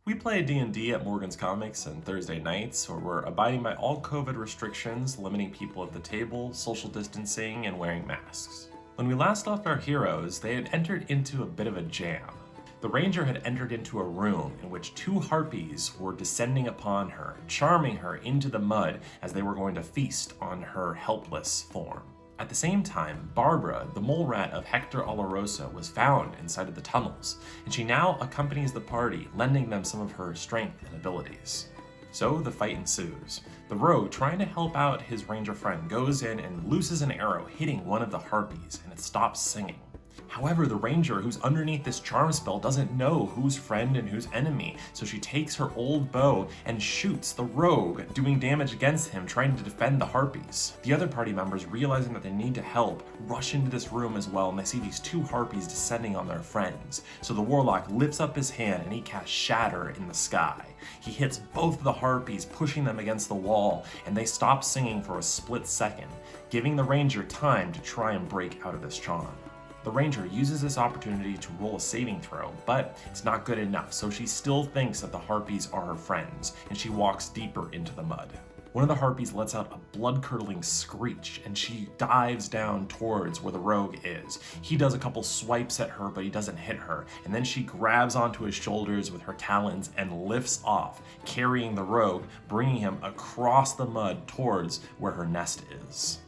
We play D&D at Morgan's Comics on Thursday nights, where we're abiding by all COVID restrictions, limiting people at the table, social distancing, and wearing masks. When we last left our heroes, they had entered into a bit of a jam. The ranger had entered into a room in which two harpies were descending upon her, charming her into the mud as they were going to feast on her helpless form. At the same time, Barbara, the mole rat of Hector Olarosa, was found inside of the tunnels, and she now accompanies the party, lending them some of her strength and abilities. So the fight ensues. The rogue, trying to help out his ranger friend, goes in and looses an arrow, hitting one of the harpies, and it stops singing. However, the ranger who's underneath this charm spell doesn't know who's friend and who's enemy, so she takes her old bow and shoots the rogue, doing damage against him, trying to defend the harpies. The other party members, realizing that they need to help, rush into this room as well, and they see these two harpies descending on their friends. So the warlock lifts up his hand and he casts Shatter in the sky. He hits both of the harpies, pushing them against the wall, and they stop singing for a split second, giving the ranger time to try and break out of this charm. The ranger uses this opportunity to roll a saving throw, but it's not good enough, so she still thinks that the harpies are her friends, and she walks deeper into the mud. One of the harpies lets out a blood-curdling screech, and she dives down towards where the rogue is. He does a couple swipes at her, but he doesn't hit her, and then she grabs onto his shoulders with her talons and lifts off, carrying the rogue, bringing him across the mud towards where her nest is.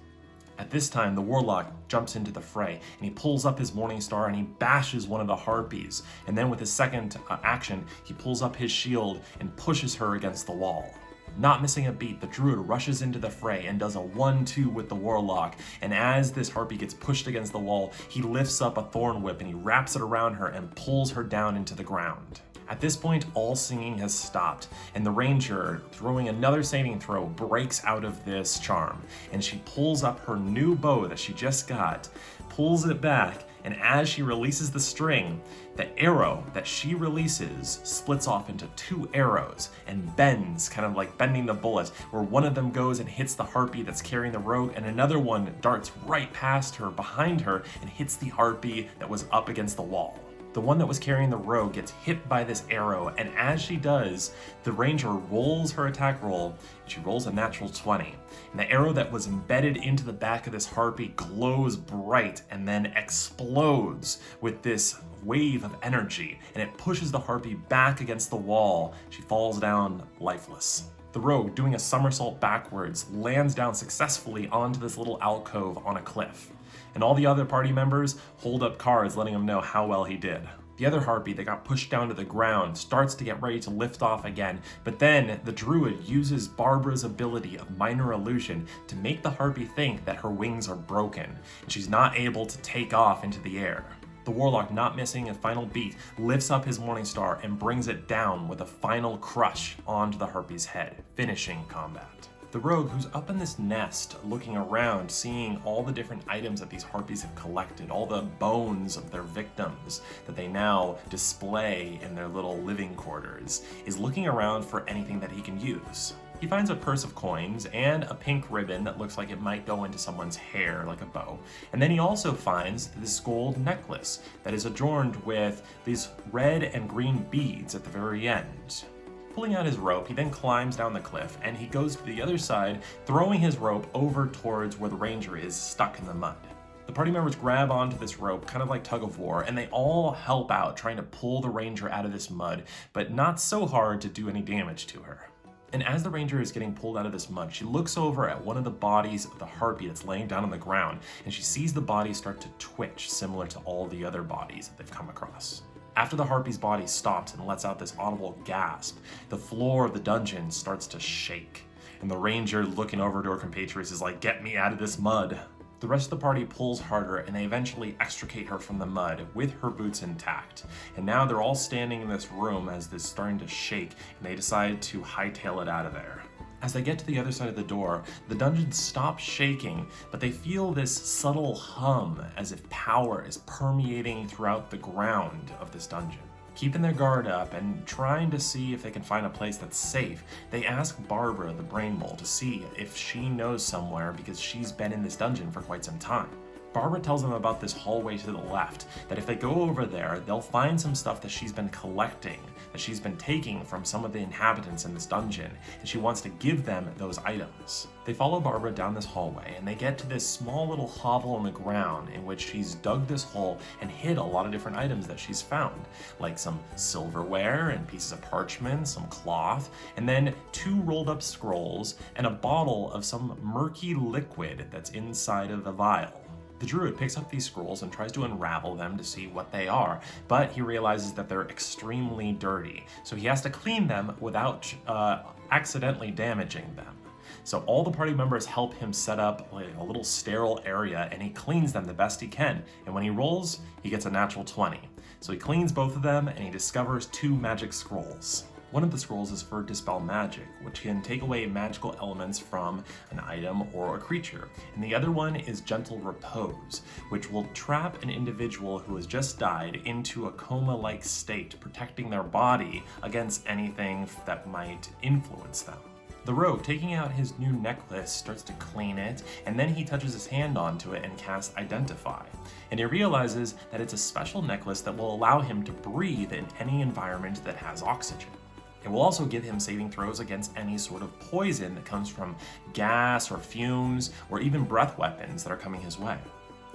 At this time, the warlock jumps into the fray, and he pulls up his morning star and he bashes one of the harpies. And then with his second action, he pulls up his shield and pushes her against the wall. Not missing a beat, the druid rushes into the fray and does a 1-2 with the warlock. And as this harpy gets pushed against the wall, he lifts up a thorn whip and he wraps it around her and pulls her down into the ground. At this point, all singing has stopped, and the ranger, throwing another saving throw, breaks out of this charm, and she pulls up her new bow that she just got, pulls it back, and as she releases the string, the arrow that she releases splits off into two arrows and bends, kind of like bending the bullet, where one of them goes and hits the harpy that's carrying the rogue, and another one darts right past her, behind her, and hits the harpy that was up against the wall. The one that was carrying the rogue gets hit by this arrow, and as she does, the ranger rolls her attack roll, and she rolls a natural 20. And the arrow that was embedded into the back of this harpy glows bright and then explodes with this wave of energy, and it pushes the harpy back against the wall. She falls down lifeless. The rogue, doing a somersault backwards, lands down successfully onto this little alcove on a cliff. And all the other party members hold up cards letting him know how well he did. The other harpy that got pushed down to the ground starts to get ready to lift off again, but then the druid uses Barbara's ability of minor illusion to make the harpy think that her wings are broken, and she's not able to take off into the air. The warlock, not missing a final beat, lifts up his morning star and brings it down with a final crush onto the harpy's head, finishing combat. The rogue, who's up in this nest, looking around, seeing all the different items that these harpies have collected, all the bones of their victims that they now display in their little living quarters, is looking around for anything that he can use. He finds a purse of coins and a pink ribbon that looks like it might go into someone's hair like a bow. And then he also finds this gold necklace that is adorned with these red and green beads at the very end. Pulling out his rope, he then climbs down the cliff, and he goes to the other side, throwing his rope over towards where the ranger is stuck in the mud. The party members grab onto this rope, kind of like tug of war, and they all help out trying to pull the ranger out of this mud, but not so hard to do any damage to her. And as the ranger is getting pulled out of this mud, she looks over at one of the bodies of the harpy that's laying down on the ground, and she sees the body start to twitch, similar to all the other bodies that they've come across. After the harpy's body stops and lets out this audible gasp, the floor of the dungeon starts to shake, and the ranger, looking over to her compatriots, is like, "Get me out of this mud." The rest of the party pulls harder, and they eventually extricate her from the mud with her boots intact. And now they're all standing in this room as this is starting to shake, and they decide to hightail it out of there. As they get to the other side of the door, the dungeon stops shaking, but they feel this subtle hum as if power is permeating throughout the ground of this dungeon. Keeping their guard up and trying to see if they can find a place that's safe, they ask Barbara, the brain mole, to see if she knows somewhere because she's been in this dungeon for quite some time. Barbara tells them about this hallway to the left, that if they go over there, they'll find some stuff that she's been collecting that she's been taking from some of the inhabitants in this dungeon, and she wants to give them those items. They follow Barbara down this hallway, and they get to this small little hovel in the ground in which she's dug this hole and hid a lot of different items that she's found, like some silverware and pieces of parchment, some cloth, and then 2 rolled up scrolls and a bottle of some murky liquid that's inside of a vial. The druid picks up these scrolls and tries to unravel them to see what they are, but he realizes that they're extremely dirty, so he has to clean them without accidentally damaging them. So all the party members help him set up like a little sterile area, and he cleans them the best he can, and when he rolls, he gets a natural 20. So he cleans both of them, and he discovers 2 magic scrolls. One of the scrolls is for Dispel Magic, which can take away magical elements from an item or a creature. And the other one is Gentle Repose, which will trap an individual who has just died into a coma-like state, protecting their body against anything that might influence them. The rogue, taking out his new necklace, starts to clean it, and then he touches his hand onto it and casts Identify. And he realizes that it's a special necklace that will allow him to breathe in any environment that has oxygen. It will also give him saving throws against any sort of poison that comes from gas or fumes or even breath weapons that are coming his way.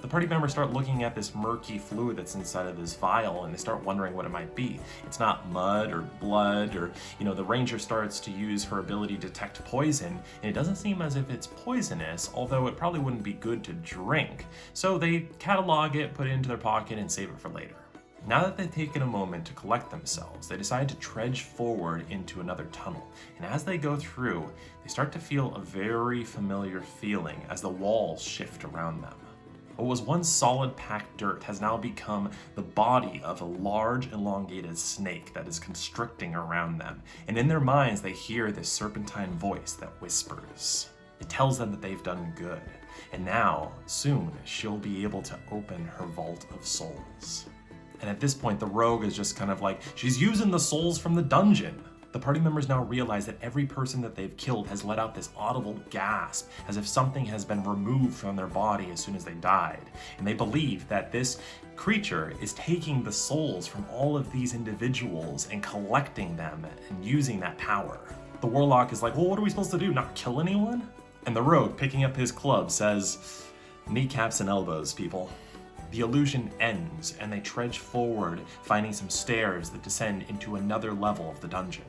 The party members start looking at this murky fluid that's inside of this vial, and they start wondering what it might be. It's not mud or blood, or, the ranger starts to use her ability to detect poison, and it doesn't seem as if it's poisonous, although it probably wouldn't be good to drink. So they catalog it, put it into their pocket, and save it for later. Now that they've taken a moment to collect themselves, they decide to trudge forward into another tunnel. And as they go through, they start to feel a very familiar feeling as the walls shift around them. What was once solid packed dirt has now become the body of a large elongated snake that is constricting around them. And in their minds, they hear this serpentine voice that whispers. It tells them that they've done good. And now, soon, she'll be able to open her vault of souls. And at this point, the rogue is just kind of like, she's using the souls from the dungeon. The party members now realize that every person that they've killed has let out this audible gasp, as if something has been removed from their body as soon as they died. And they believe that this creature is taking the souls from all of these individuals and collecting them and using that power. The warlock is like, well, what are we supposed to do, not kill anyone? And the rogue, picking up his club, says, kneecaps and elbows, people. The illusion ends, and they trudge forward, finding some stairs that descend into another level of the dungeon.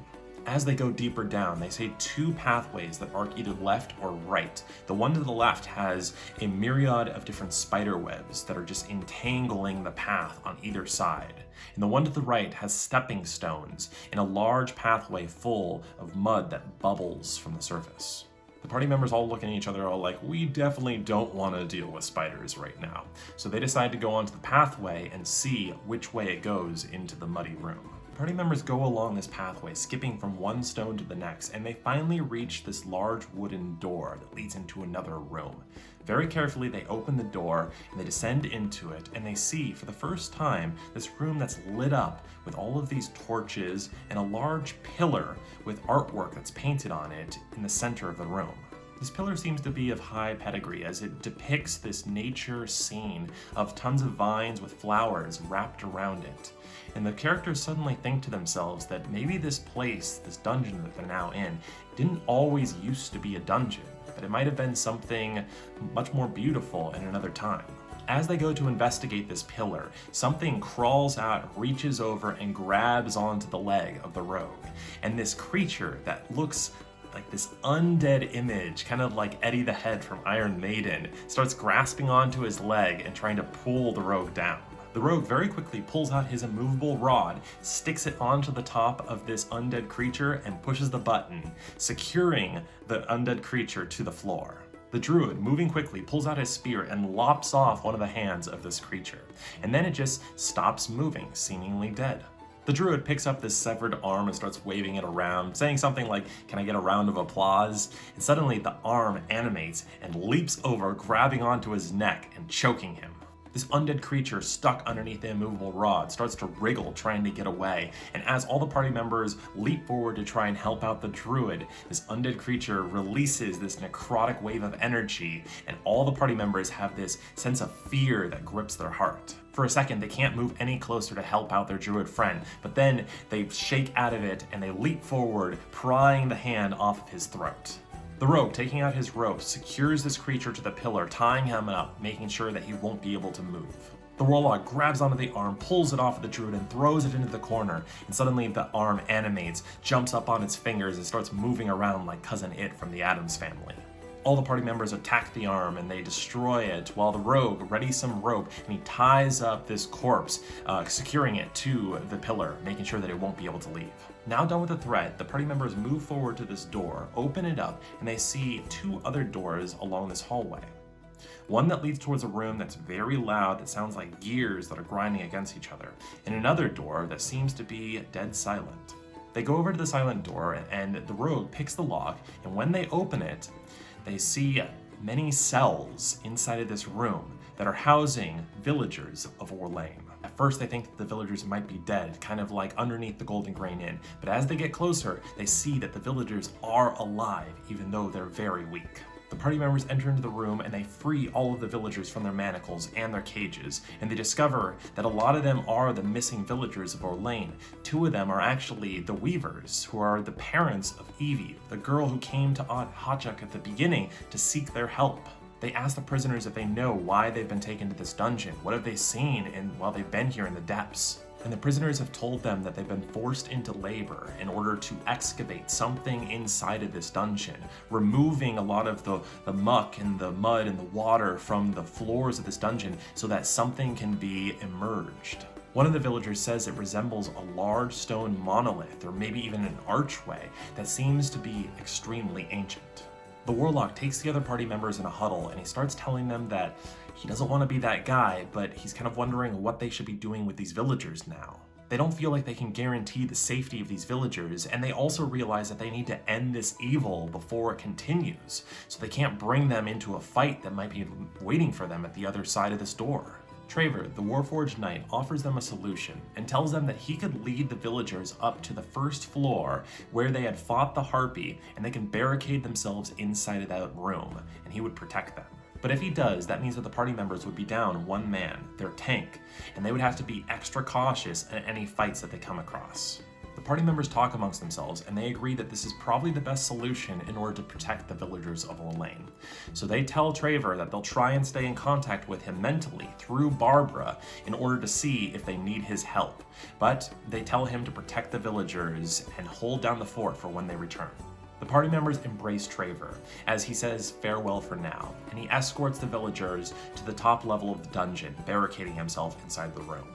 As they go deeper down, they see 2 pathways that arc either left or right. The one to the left has a myriad of different spider webs that are just entangling the path on either side. And the one to the right has stepping stones and a large pathway full of mud that bubbles from the surface. The party members all look at each other all like, we definitely don't want to deal with spiders right now. So they decide to go onto the pathway and see which way it goes into the muddy room. Party members go along this pathway, skipping from one stone to the next, and they finally reach this large wooden door that leads into another room. Very carefully, they open the door and they descend into it, and they see for the first time this room that's lit up with all of these torches and a large pillar with artwork that's painted on it in the center of the room. This pillar seems to be of high pedigree as it depicts this nature scene of tons of vines with flowers wrapped around it. And the characters suddenly think to themselves that maybe this place, this dungeon that they're now in, didn't always used to be a dungeon, but it might have been something much more beautiful in another time. As they go to investigate this pillar, something crawls out, reaches over, and grabs onto the leg of the rogue. And this creature that looks like this undead image, kind of like Eddie the Head from Iron Maiden, starts grasping onto his leg and trying to pull the rogue down. The rogue very quickly pulls out his immovable rod, sticks it onto the top of this undead creature, and pushes the button, securing the undead creature to the floor. The druid, moving quickly, pulls out his spear and lops off one of the hands of this creature, and then it just stops moving, seemingly dead. The druid picks up this severed arm and starts waving it around, saying something like, "Can I get a round of applause?" And suddenly the arm animates and leaps over, grabbing onto his neck and choking him. This undead creature stuck underneath the immovable rod starts to wriggle, trying to get away, and as all the party members leap forward to try and help out the druid, this undead creature releases this necrotic wave of energy, and all the party members have this sense of fear that grips their heart. For a second, they can't move any closer to help out their druid friend, but then they shake out of it and they leap forward, prying the hand off of his throat. The rogue, taking out his rope, secures this creature to the pillar, tying him up, making sure that he won't be able to move. The warlock grabs onto the arm, pulls it off of the druid, and throws it into the corner, and suddenly the arm animates, jumps up on its fingers, and starts moving around like Cousin It from the Addams Family. All the party members attack the arm and they destroy it, while the rogue readies some rope and he ties up this corpse, securing it to the pillar, making sure that it won't be able to leave. Now done with the threat, the party members move forward to this door, open it up, and they see two other doors along this hallway. One that leads towards a room that's very loud, that sounds like gears that are grinding against each other, and another door that seems to be dead silent. They go over to the silent door and the rogue picks the lock, and when they open it, they see many cells inside of this room that are housing villagers of Orlane. At first they think that the villagers might be dead, kind of like underneath the Golden Grain Inn, but as they get closer, they see that the villagers are alive, even though they're very weak. The party members enter into the room and they free all of the villagers from their manacles and their cages, and they discover that a lot of them are the missing villagers of Orlane. Two of them are actually the Weavers, who are the parents of Evie, the girl who came to Aunt Hotchuk at the beginning to seek their help. They ask the prisoners if they know why they've been taken to this dungeon, what have they seen while they've been here in the depths. And the prisoners have told them that they've been forced into labor in order to excavate something inside of this dungeon, removing a lot of the muck and the mud and the water from the floors of this dungeon so that something can be emerged. One of the villagers says it resembles a large stone monolith, or maybe even an archway, that seems to be extremely ancient. The warlock takes the other party members in a huddle and he starts telling them that he doesn't want to be that guy, but he's kind of wondering what they should be doing with these villagers now. They don't feel like they can guarantee the safety of these villagers, and they also realize that they need to end this evil before it continues, so they can't bring them into a fight that might be waiting for them at the other side of this door. Travor, the Warforged Knight, offers them a solution and tells them that he could lead the villagers up to the first floor where they had fought the Harpy, and they can barricade themselves inside of that room, and he would protect them. But if he does, that means that the party members would be down one man, their tank, and they would have to be extra cautious in any fights that they come across. The party members talk amongst themselves, and they agree that this is probably the best solution in order to protect the villagers of Orlane. So they tell Travor that they'll try and stay in contact with him mentally through Barbara in order to see if they need his help. But they tell him to protect the villagers and hold down the fort for when they return. The party members embrace Travor, as he says farewell for now, and he escorts the villagers to the top level of the dungeon, barricading himself inside the room.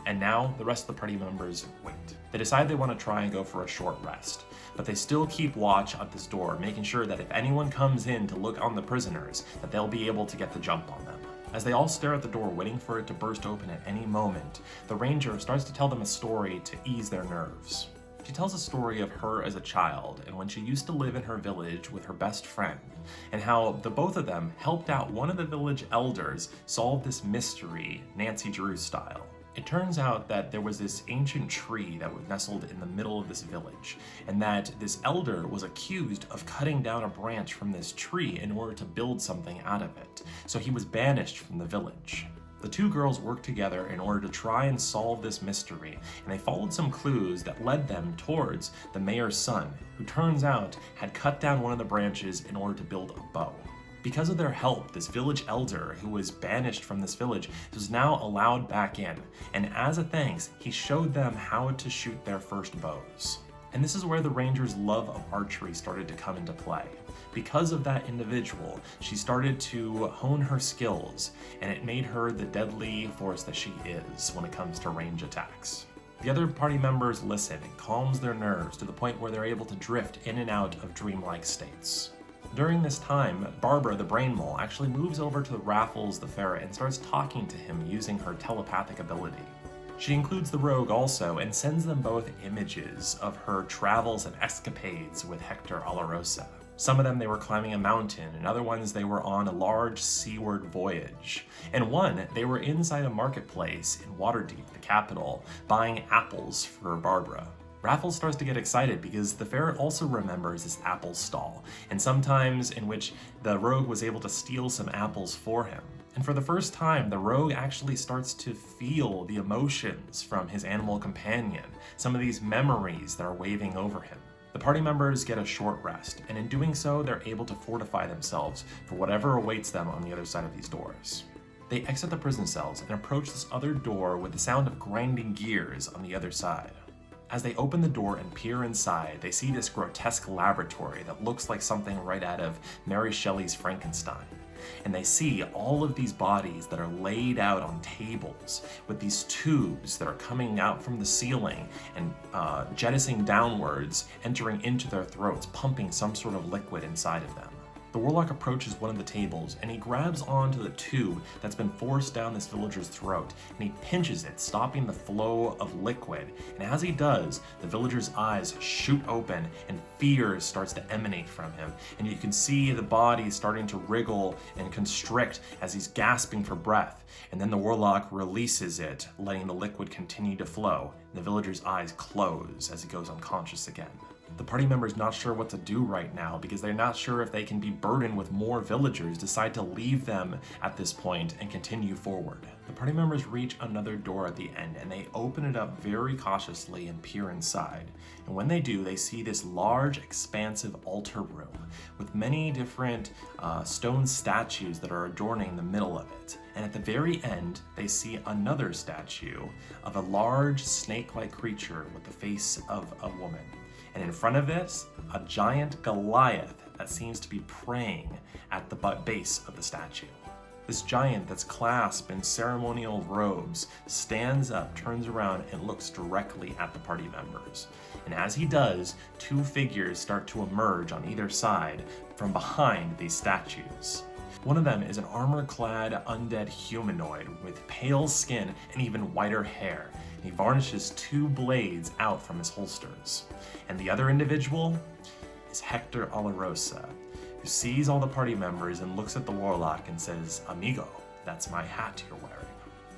And now, the rest of the party members wait. They decide they want to try and go for a short rest, but they still keep watch at this door, making sure that if anyone comes in to look on the prisoners, that they'll be able to get the jump on them. As they all stare at the door, waiting for it to burst open at any moment, the ranger starts to tell them a story to ease their nerves. She tells a story of her as a child and when she used to live in her village with her best friend, and how the both of them helped out one of the village elders solve this mystery, Nancy Drew style. It turns out that there was this ancient tree that was nestled in the middle of this village, and that this elder was accused of cutting down a branch from this tree in order to build something out of it, so he was banished from the village. The two girls worked together in order to try and solve this mystery, and they followed some clues that led them towards the mayor's son, who turns out had cut down one of the branches in order to build a bow. Because of their help, this village elder, who was banished from this village, was now allowed back in, and as a thanks, he showed them how to shoot their first bows. And this is where the ranger's love of archery started to come into play. Because of that individual, she started to hone her skills, and it made her the deadly force that she is when it comes to range attacks. The other party members listen and calms their nerves to the point where they're able to drift in and out of dreamlike states. During this time, Barbara the Brain Mole actually moves over to Raffles the Ferret and starts talking to him using her telepathic ability. She includes the rogue also and sends them both images of her travels and escapades with Hector Olarosa. Some of them, they were climbing a mountain, and other ones, they were on a large seaward voyage. And one, they were inside a marketplace in Waterdeep, the capital, buying apples for Barbara. Raffles starts to get excited because the ferret also remembers this apple stall, and sometimes in which the rogue was able to steal some apples for him. And for the first time, the rogue actually starts to feel the emotions from his animal companion, some of these memories that are waving over him. The party members get a short rest, and in doing so, they're able to fortify themselves for whatever awaits them on the other side of these doors. They exit the prison cells and approach this other door with the sound of grinding gears on the other side. As they open the door and peer inside, they see this grotesque laboratory that looks like something right out of Mary Shelley's Frankenstein. And they see all of these bodies that are laid out on tables with these tubes that are coming out from the ceiling and jettisoning downwards, entering into their throats, pumping some sort of liquid inside of them. The warlock approaches one of the tables and he grabs onto the tube that's been forced down this villager's throat, and he pinches it, stopping the flow of liquid. And as he does, the villager's eyes shoot open and fear starts to emanate from him. And you can see the body starting to wriggle and constrict as he's gasping for breath. And then the warlock releases it, letting the liquid continue to flow. And the villager's eyes close as he goes unconscious again. The party members, not sure what to do right now because they're not sure if they can be burdened with more villagers, decide to leave them at this point and continue forward. The party members reach another door at the end and they open it up very cautiously and peer inside. And when they do, they see this large, expansive altar room with many different stone statues that are adorning the middle of it. And at the very end, they see another statue of a large snake-like creature with the face of a woman. And in front of it, a giant Goliath that seems to be praying at the base of the statue. This giant that's clasped in ceremonial robes stands up, turns around, and looks directly at the party members. And as he does, two figures start to emerge on either side from behind these statues. One of them is an armor-clad undead humanoid with pale skin and even whiter hair. He varnishes two blades out from his holsters. And the other individual is Hector Olarosa, who sees all the party members and looks at the warlock and says, "Amigo, that's my hat you're wearing."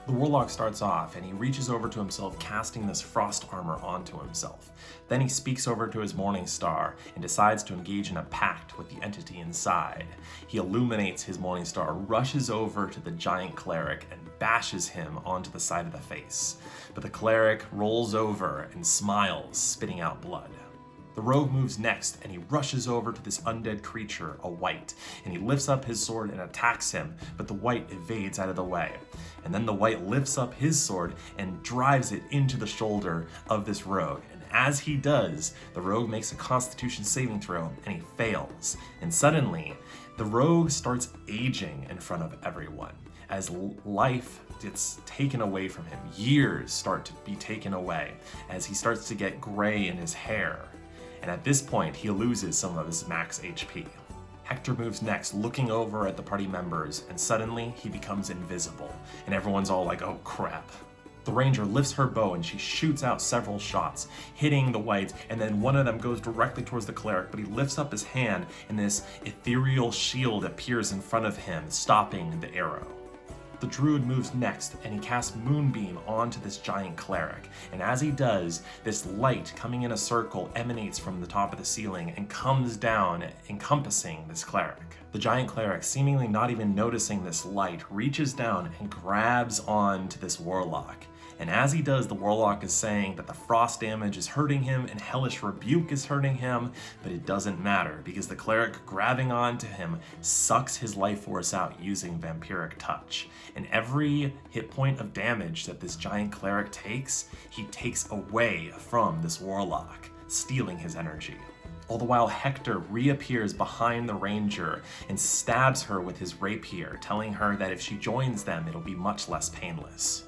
The warlock starts off and he reaches over to himself, casting this frost armor onto himself. Then he speaks over to his morning star and decides to engage in a pact with the entity inside. He illuminates his morning star, rushes over to the giant cleric and bashes him onto the side of the face. But the cleric rolls over and smiles, spitting out blood. The rogue moves next and he rushes over to this undead creature, a wight, and he lifts up his sword and attacks him, but the wight evades out of the way. And then the wight lifts up his sword and drives it into the shoulder of this rogue. And as he does, the rogue makes a constitution saving throw and he fails. And suddenly, the rogue starts aging in front of everyone as life gets taken away from him. Years start to be taken away as he starts to get gray in his hair. And at this point, he loses some of his max HP. Hector moves next, looking over at the party members, and suddenly he becomes invisible, and everyone's all like, "Oh crap." The ranger lifts her bow and she shoots out several shots, hitting the wights, and then one of them goes directly towards the cleric, but he lifts up his hand and this ethereal shield appears in front of him, stopping the arrow. The druid moves next and he casts Moonbeam onto this giant cleric, and as he does, this light coming in a circle emanates from the top of the ceiling and comes down, encompassing this cleric. The giant cleric, seemingly not even noticing this light, reaches down and grabs onto this warlock. And as he does, the warlock is saying that the frost damage is hurting him and hellish rebuke is hurting him, but it doesn't matter because the cleric grabbing onto him sucks his life force out using vampiric touch. And every hit point of damage that this giant cleric takes, he takes away from this warlock, stealing his energy. All the while, Hector reappears behind the ranger and stabs her with his rapier, telling her that if she joins them, it'll be much less painless.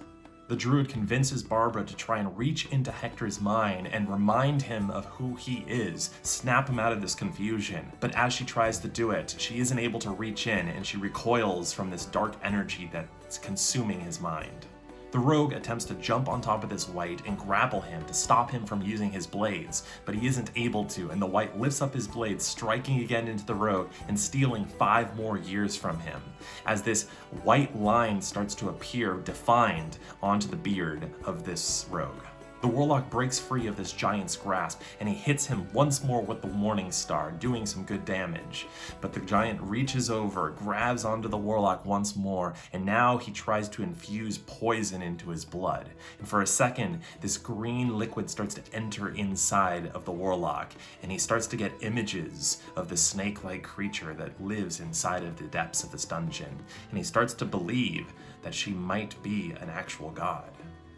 The druid convinces Barbara to try and reach into Hector's mind and remind him of who he is, snap him out of this confusion. But as she tries to do it, she isn't able to reach in and she recoils from this dark energy that's consuming his mind. The rogue attempts to jump on top of this wight and grapple him to stop him from using his blades, but he isn't able to, and the wight lifts up his blades, striking again into the rogue and stealing 5 more years from him, as this white line starts to appear defined onto the beard of this rogue. The warlock breaks free of this giant's grasp, and he hits him once more with the Morning Star, doing some good damage. But the giant reaches over, grabs onto the warlock once more, and now he tries to infuse poison into his blood. And for a second, this green liquid starts to enter inside of the warlock, and he starts to get images of the snake-like creature that lives inside of the depths of this dungeon. And he starts to believe that she might be an actual god.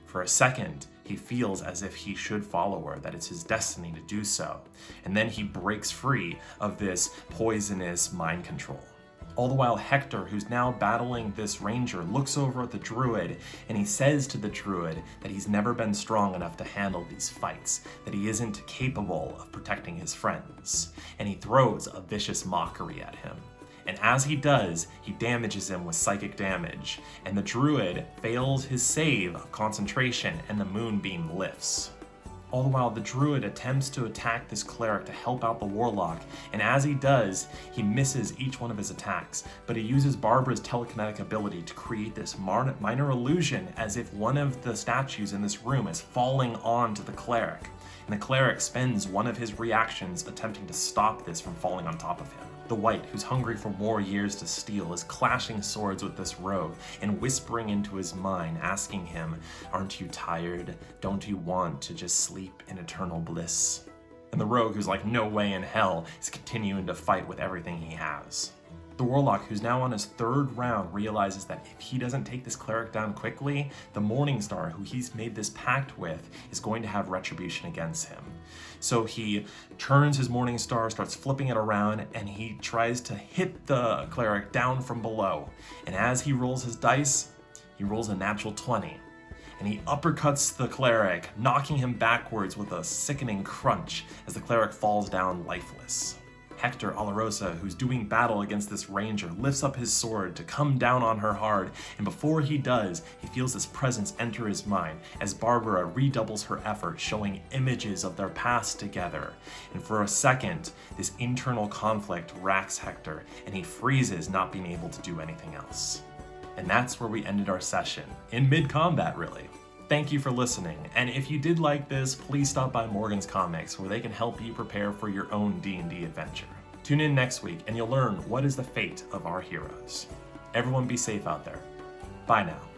For a second, he feels as if he should follow her, that it's his destiny to do so. And then he breaks free of this poisonous mind control. All the while, Hector, who's now battling this ranger, looks over at the druid, and he says to the druid that he's never been strong enough to handle these fights, that he isn't capable of protecting his friends. And he throws a vicious mockery at him. And as he does, he damages him with psychic damage, and the druid fails his save of concentration, and the moonbeam lifts. All the while, the druid attempts to attack this cleric to help out the warlock, and as he does, he misses each one of his attacks, but he uses Barbara's telekinetic ability to create this minor illusion as if one of the statues in this room is falling onto the cleric, and the cleric spends one of his reactions attempting to stop this from falling on top of him. The wight, who's hungry for more years to steal, is clashing swords with this rogue and whispering into his mind, asking him, "Aren't you tired? Don't you want to just sleep in eternal bliss?" And the rogue, who's like, "No way in hell," is continuing to fight with everything he has. The warlock, who's now on his 3rd round, realizes that if he doesn't take this cleric down quickly, the Morning Star, who he's made this pact with, is going to have retribution against him. So he turns his Morning Star, starts flipping it around, and he tries to hit the cleric down from below. And as he rolls his dice, he rolls a natural 20. And he uppercuts the cleric, knocking him backwards with a sickening crunch as the cleric falls down lifeless. Hector Alarosa, who's doing battle against this ranger, lifts up his sword to come down on her hard, and before he does, he feels this presence enter his mind as Barbara redoubles her effort, showing images of their past together. And for a second, this internal conflict racks Hector, and he freezes, not being able to do anything else. And that's where we ended our session, in mid-combat really. Thank you for listening, and if you did like this, please stop by Morgan's Comics, where they can help you prepare for your own D&D adventure. Tune in next week, and you'll learn what is the fate of our heroes. Everyone be safe out there. Bye now.